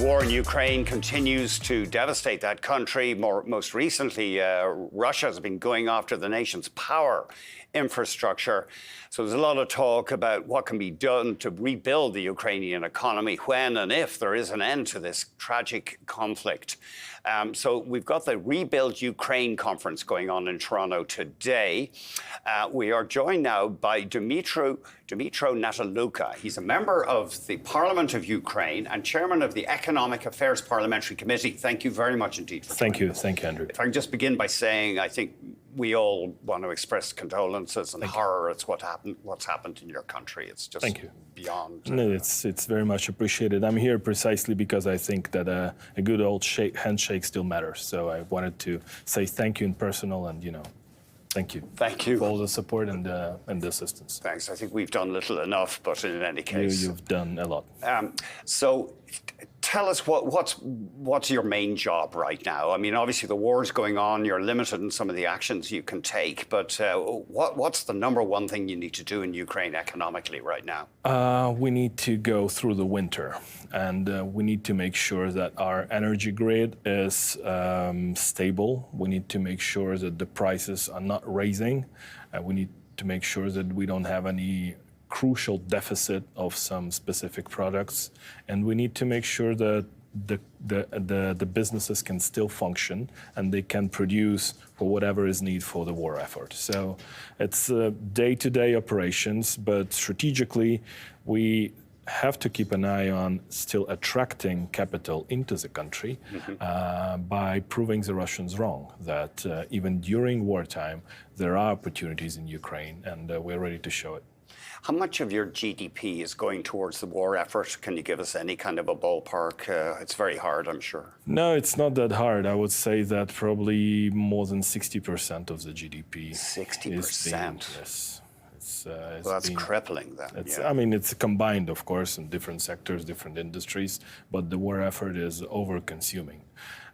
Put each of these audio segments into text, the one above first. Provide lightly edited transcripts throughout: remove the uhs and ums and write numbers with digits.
The war in Ukraine continues to devastate that country. Most recently, Russia has been going after the nation's power infrastructure. So there's a lot of talk about what can be done to rebuild the Ukrainian economy when and if there is an end to this tragic conflict. So we've got the Rebuild Ukraine conference going on in Toronto today. We are joined now by Dmytro Natalukha. He's a member of the Parliament of Ukraine and chairman of the Economic Affairs Parliamentary Committee. Thank you very much indeed for joining us. Thank you, Andrew. If I can just begin by saying I think we all want to express condolences and horror at what's happened in your country. It's just beyond. No, it's very much appreciated. I'm here precisely because I think that a good old handshake still matters. So I wanted to say thank you in personal and, thank you. Thank you for all the support and the assistance. Thanks. I think we've done little enough, but in any case, you've done a lot. So, tell us what's your main job right now? I mean, obviously the war is going on. You're limited in some of the actions you can take, but what's the number one thing you need to do in Ukraine economically right now? We need to go through the winter, and we need to make sure that our energy grid is stable. We need to make sure that the prices are not raising. We need to make sure that we don't have any crucial deficit of some specific products, and we need to make sure that the businesses can still function and they can produce for whatever is needed for the war effort. So it's day-to-day operations, but strategically we have to keep an eye on still attracting capital into the country by proving the Russians wrong, that even during wartime there are opportunities in Ukraine, and we're ready to show it. How much of your GDP is going towards the war effort? Can you give us any kind of a ballpark? It's very hard, I'm sure. No, it's not that hard. I would say that probably more than 60% of the GDP 60%? Yes. Well, that's crippling then. I mean, it's combined, of course, in different sectors, different industries, but the war effort is over-consuming.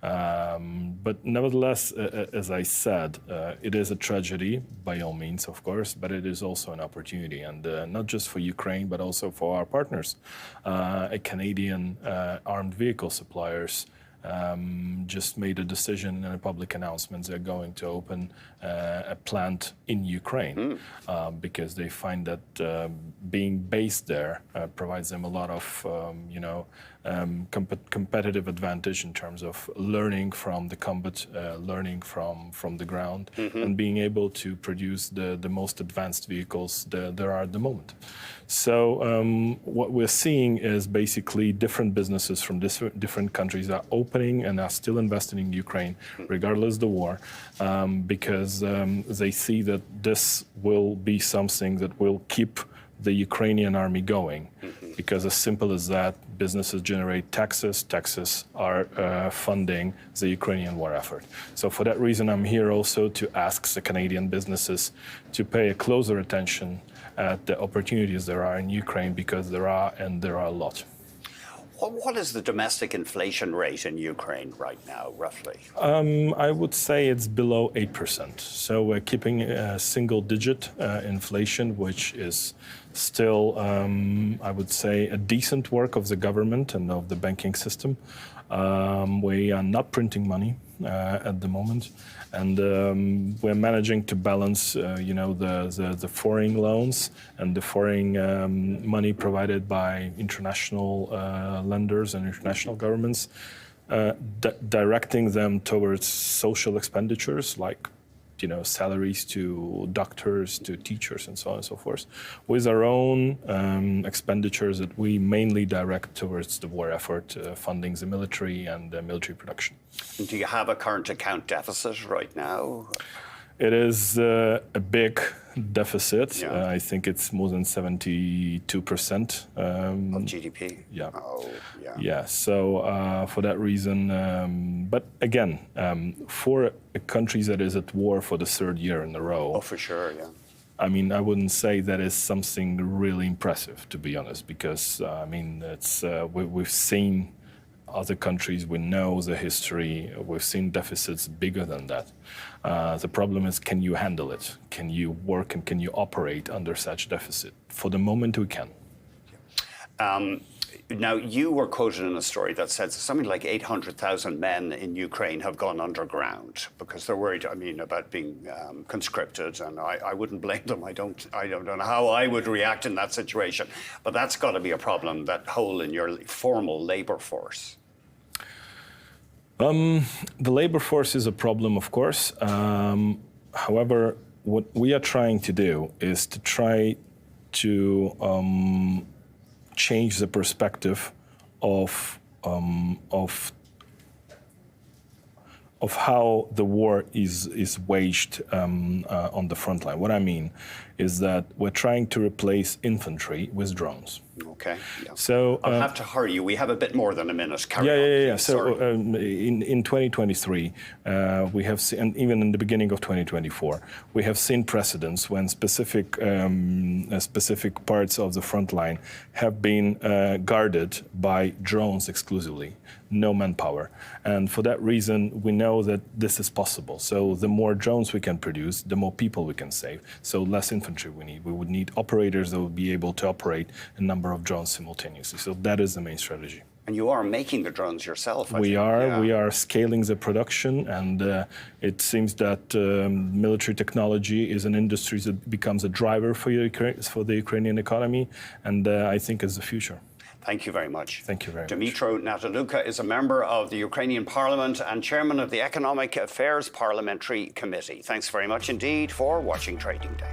But nevertheless, as I said, it is a tragedy, by all means, of course, but it is also an opportunity, and not just for Ukraine, but also for our partners. Canadian armed vehicle suppliers just made a decision in a public announcement. They're going to open a plant in Ukraine because they find that being based there provides them a lot of, competitive advantage in terms of learning from the combat, learning from the ground, and being able to produce the most advanced vehicles there are at the moment. So what we're seeing is basically different businesses from different countries are opening and are still investing in Ukraine, regardless of the war, because they see that this will be something that will keep the Ukrainian army going. Because as simple as that, businesses generate taxes. Taxes are funding the Ukrainian war effort. So for that reason, I'm here also to ask the Canadian businesses to pay a closer attention at the opportunities there are in Ukraine, because there are a lot. What is the domestic inflation rate in Ukraine right now, roughly? I would say it's below 8%. So we're keeping a single-digit inflation, which is still, I would say, a decent work of the government and of the banking system. We are not printing money at the moment, and we're managing to balance, the foreign loans and the foreign money provided by international lenders and international governments, directing them towards social expenditures like salaries to doctors, to teachers, and so on and so forth, with our own expenditures that we mainly direct towards the war effort, funding the military and military production. Do you have a current account deficit right now? It is a big deficit. I think it's more than 72% of GDP. Yeah. Oh, yeah. Yeah. So for that reason, but again, for a country that is at war for the third year in a row. Oh, for sure. Yeah. I mean, I wouldn't say that is something really impressive, to be honest, because it's we've seen other countries, we know the history, we've seen deficits bigger than that. The problem is, can you handle it? Can you work and can you operate under such deficit? For the moment, we can. Now, you were quoted in a story that said something like 800,000 men in Ukraine have gone underground because they're worried, about being conscripted, and I wouldn't blame them. I don't know how I would react in that situation, but that's got to be a problem, that hole in your formal labor force. The labor force is a problem, of course. However, what we are trying to do is to try to change the perspective of how the war is waged on the front line. What I mean is that we're trying to replace infantry with drones. Okay. Yeah. So I'll have to hurry you. We have a bit more than a minute. Carry on, Yeah. please. So in 2023, we have seen, and even in the beginning of 2024, we have seen precedents when specific parts of the front line have been guarded by drones exclusively, no manpower. And for that reason, we know that this is possible. So the more drones we can produce, the more people we can save. So less infantry we need. We would need operators that would be able to operate a number of drones simultaneously. So that is the main strategy. And you are making the drones yourself, I think. We are scaling the production, and it seems that military technology is an industry that becomes a driver for the Ukrainian economy, and I think is the future. Thank you very much. Thank you very much. Dmytro Natalukha is a member of the Ukrainian Parliament and chairman of the Economic Affairs Parliamentary Committee. Thanks very much indeed for watching Trading Day.